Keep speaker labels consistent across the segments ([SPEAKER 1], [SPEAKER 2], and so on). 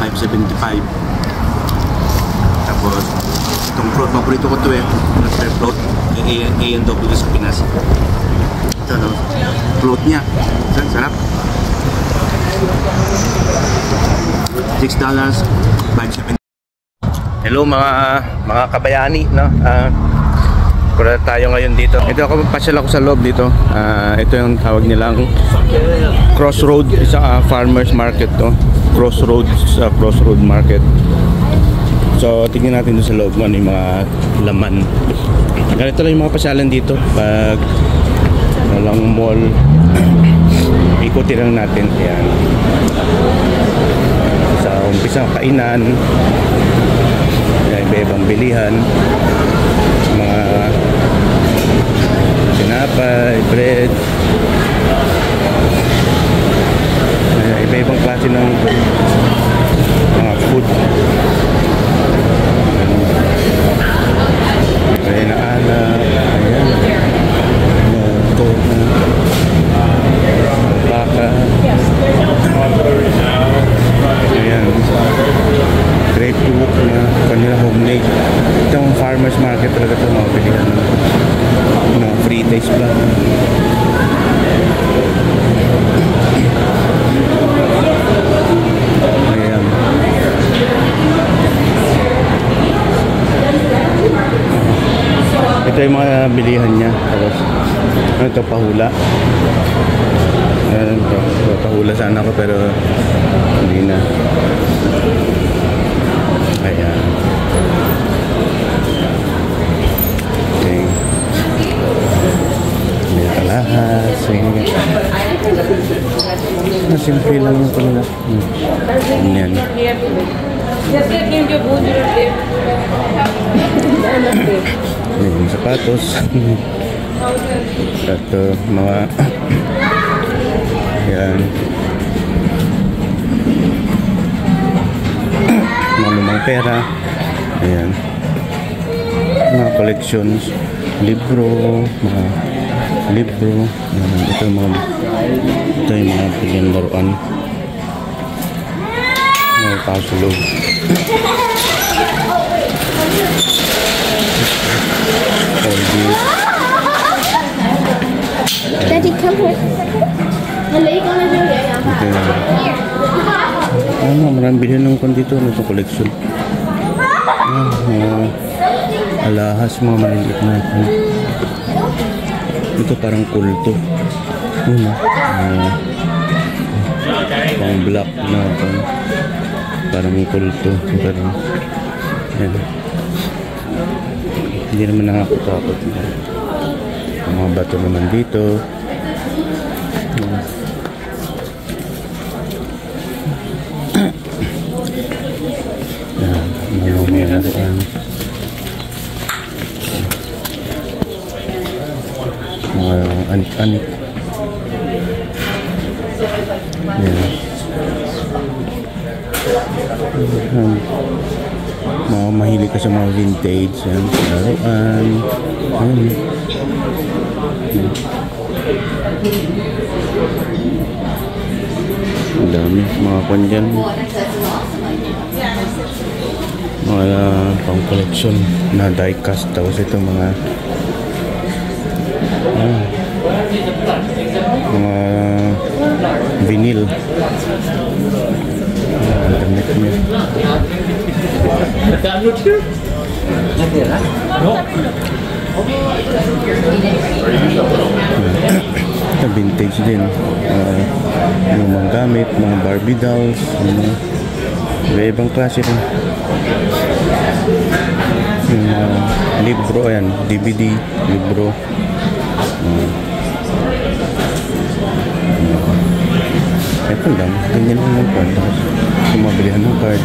[SPEAKER 1] 5.75. Tapos itong float, paborito ko to eh, float, A&W sa Pinas. Ito no, float nya sarap. $6, 5.70. Hello mga kabayani, no? Pura tayo ngayon dito. Ito ako, pasyal ako sa loob dito. Ito yung tawag nilang Crossroad, isang farmers market to. Crossroad market. So tingnan natin doon sa loob ano yung mga laman. Ganito lang yung mga pasyalan dito. Pag walang mall, ikutin lang natin. Ayan. Sa umpisang kainan, iba-ibang bilihan, mga tinapay, bread, iba-ibang klase ng mga food. Kaya na alak, ayan, ito baka, ayan, grapefruit na kanila homemade. Itong farmers market talaga ito, mga pilihan ng free taste ba. Ayan. Ito yung mga bilihan niya. Tapos ano ito, pahula. Ayan, pahula sana ako pero hindi na. Ayan. Okay. Hindi na kalahas. Simple lang yung kanila. Ayan. Yung sapatos. Ito mga ayan, mga lumang pera. Ayan, mga collections, libro, mga libro. Ayan, ito yung mga pilihan laruan. Mga puzzle.
[SPEAKER 2] Daddy, come here.
[SPEAKER 1] Maraming bilhin ng kon dito na itong collection. Alahas, mga maliliit na ito. Ito parang kulto. Pang black na parang kulto. Parang yan. Hindi naman nakakatakot. Mga bato naman dito. Mga anik-anik. Mga mahilig ka sa mga vintage, laruan. Ang dami mga kwan dyan, mga pang collection na die cast. Tapos ito mga vinyl. Internet niya. Ito vintage din. Yung mga gamit, mga Barbie dolls, ibang klase rin. Yung libro, ayan, DVD, libro. Ito lang, ganyan lang yung card. Tapos sumabilihan ng card.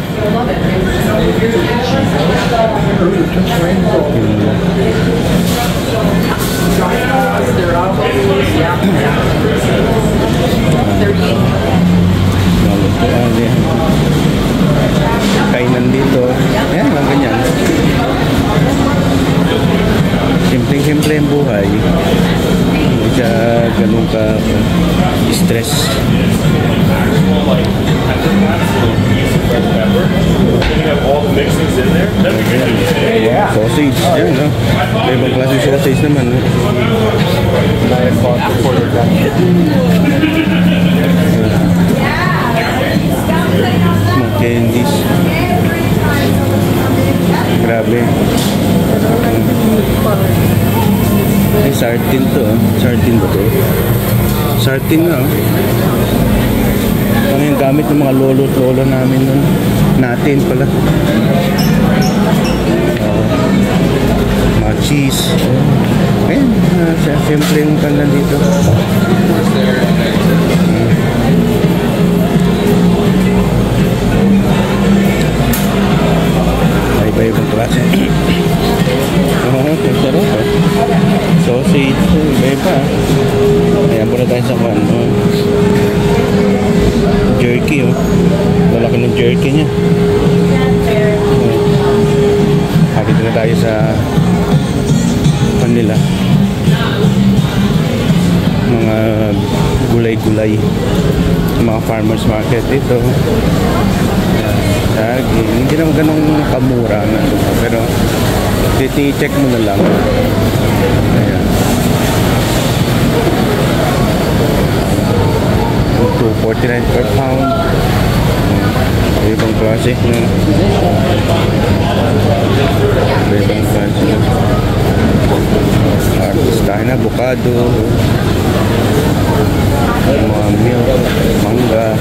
[SPEAKER 1] Kainan dito. Ayan lang, ganyan. Simpleng-simple yung buhay. Hindi siya ganun ka stress. Wow, sausage. Yan, no? May ibang klase sausage naman, no? Mga candies. Grabe. Ay, sardine to, ah. Sardine ba to? Sardine na, oh. Ano yung gamit ng mga lolo at lolo namin nun? Natin pala. Mga cheese. Ayun, siyempre yung panlan dito. Ay, iba-ibang klase. Oo, sarap, eh. Sausage, iba-iba. Ayan, muna tayo sa kwan. Jerky, oh. Malaki ng jerky niya. Dito na tayo sa kanila. Mga gulay-gulay. Mga farmers market dito. Saging. Hindi naman ganun kamura na. Pero i-check mo na lang. Ayan. 2.49 per pound. Ibang klase na. Ibang klase na. Artistahin na, avocado. Mga milk, mangga,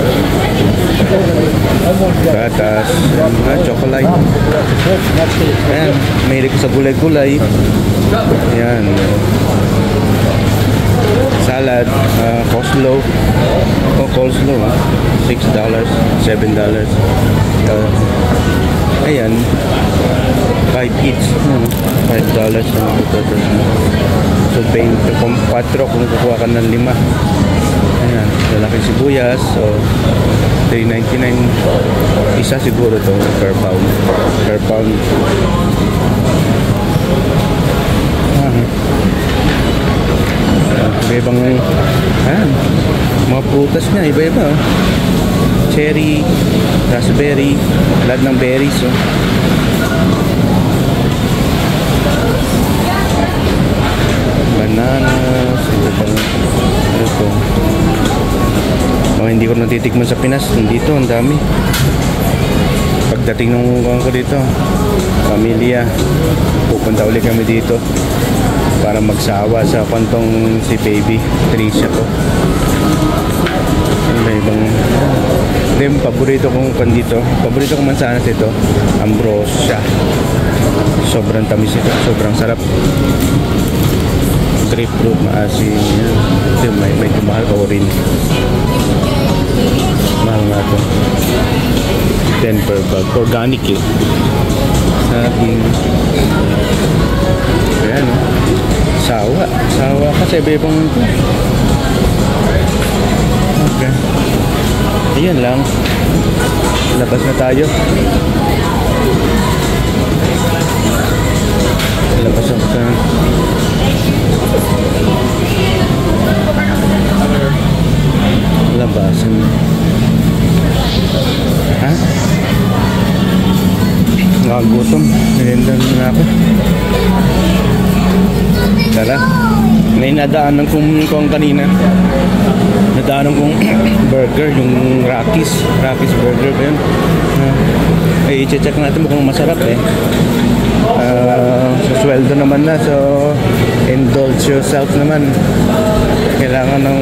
[SPEAKER 1] gatas, chocolate. Ayan, mahilig ko sa gulay-gulay. Ayan. Salad, coleslaw. Coleslaw, $6, $7. Ayan, 5 each. $5 na ito. So, 24 kung kukuha ka ng 5. Ayan, lalaki sibuyas. So, $3.99. Isa siguro to per pound. Per pound. Iba-ibang mga prutas niya, iba-iba, oh. Cherry, raspberry, lahat ng berries, oh. Bananas, ito pang ito. Oh, hindi ko natitikman sa Pinas. Dito ang dami. Pagdating ng ko dito, pamilya, pupunta ulit kami dito para magsawa sa kantong si baby Tricia ko. May ibang paborito kong kandito. Paborito kong mansanas ito, Ambrosia. Sobrang tamis ito, sobrang sarap. Grapefruit, maasim. Ito medyo mahal ka rin. Mahal nga ito. 10 per bag. Organic eh. Saging. Ayan, oh. Sawa kasi ibang ito. Okay. Ayan lang. Labas na tayo. Labas ako sa labasan. Ha? Nakagutom. Nilindan na ako. Tara. May nadaanan kong kanina. Nadaanan kong burger, yung Rockies burger ba yun? I-check natin mukhang masarap eh. So sweldo naman na, so indulge yourself naman. Kailangan ng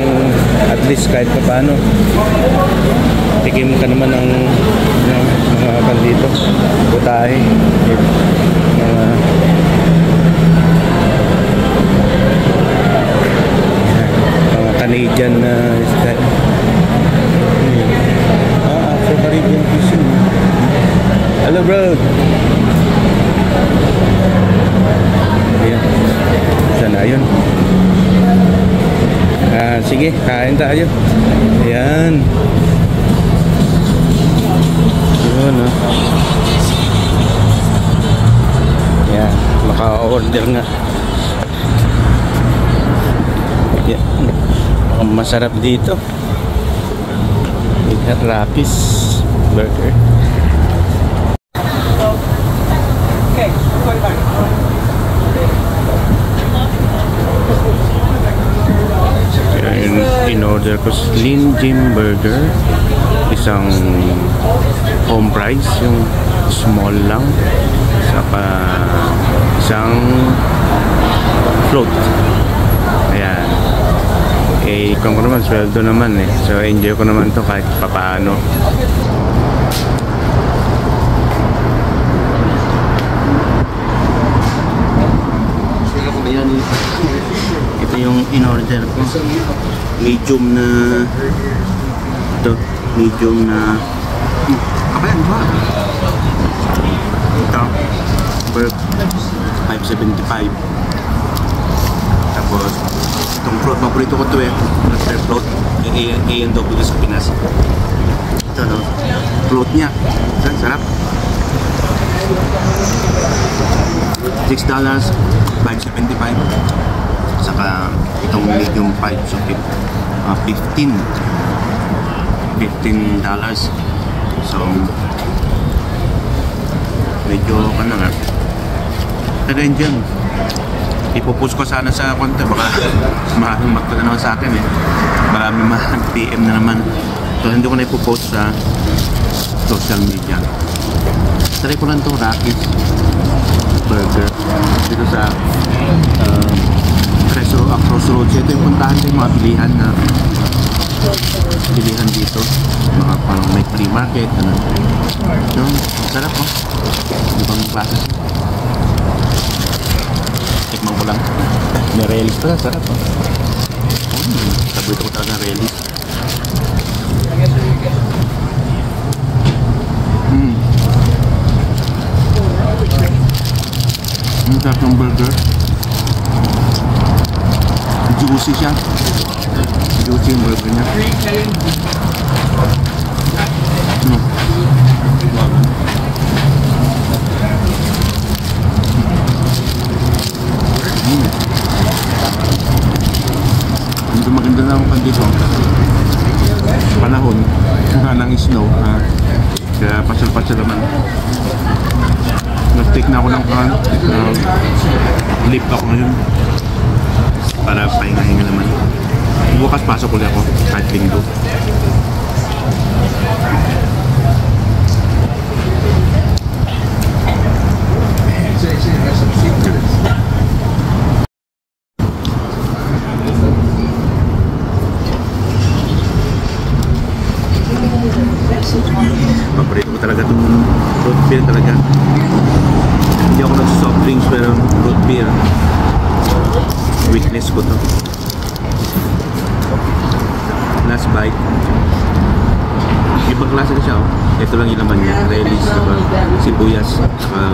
[SPEAKER 1] at least kahit pa paano tikim ka naman ng mga pandito, butahe, mga Canadian na style. Afro-Caribbean cuisine. Hello bro. Ayan. Sana yun. Sige, kain tayo. Ayan. Yun, oh. Ayan, maka-order nga. Ayan. Masarap dito. Rockies burger. Tapos Lean Jim Burger, isang home price, yung small lang, saka isang float. Ayan. Eh, kung ko naman, sweldo naman eh. So, enjoy ko naman to kahit papaano. Ito yung in-order ko. Medium na... Ito. Medium na... Kapayan ba? Ito. Burp. 575. Tapos, itong float. Paborito ko ito eh. Butter float. Yung A&W sa Pinas. Ito no. Float niya. Sarap. $6, $5.75. Saka itong medium 5, so $15. So medyo ano nga. Pero yun dyan, ipopost ko sana sa konti, baka maraming magtanong sa akin eh. Maraming PM na naman. So hindi ko na ipopost sa social media. Try ko lang itong Rockies Burger dito sa Crossroads. Ito yung puntahan ko yung mga bilihan dito, mga parang may free market ano. So, sarap oh. Ibang klase. Tikman ko lang. May relish pa, sarap oh. Sabi ko talaga relish. Ang sarap ng burger. Juicy siya. Juicy yung burger niya. Medyo maganda na ang dito. Panahon ng snow. Kaya pasyal-pasyal naman. Nag-take na ako ng leave ako ngayon para pahinga-hinga naman. Bukas pasok ulit ako kahit linggo. Paborito ko talaga itong root beer talaga. Hindi ako nag-soft drinks pero root beer weakness ko to. Last bite. Ibang klase na siya oh. Ito lang yung laman niya. Relish, sibuyas, saka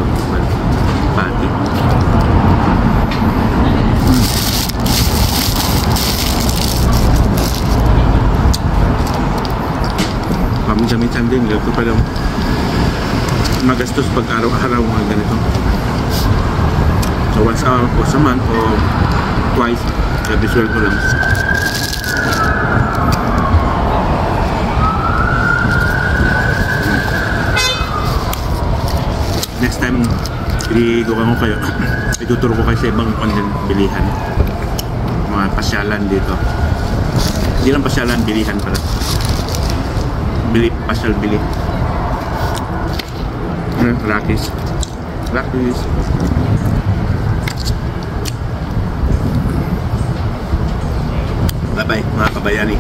[SPEAKER 1] pati. Paminsan-minsan din. Ito pa lang magastos pag araw-araw mga ganito. So once a month o twice, visual ko lang. Next time, igugan ko kayo. Ituturo ko kayo sa ibang bilihan. Mga pasyalan dito. Hindi lang pasyalan, bilihan pala. Pasyal bili. Rockies. Bye bye mga kabayani.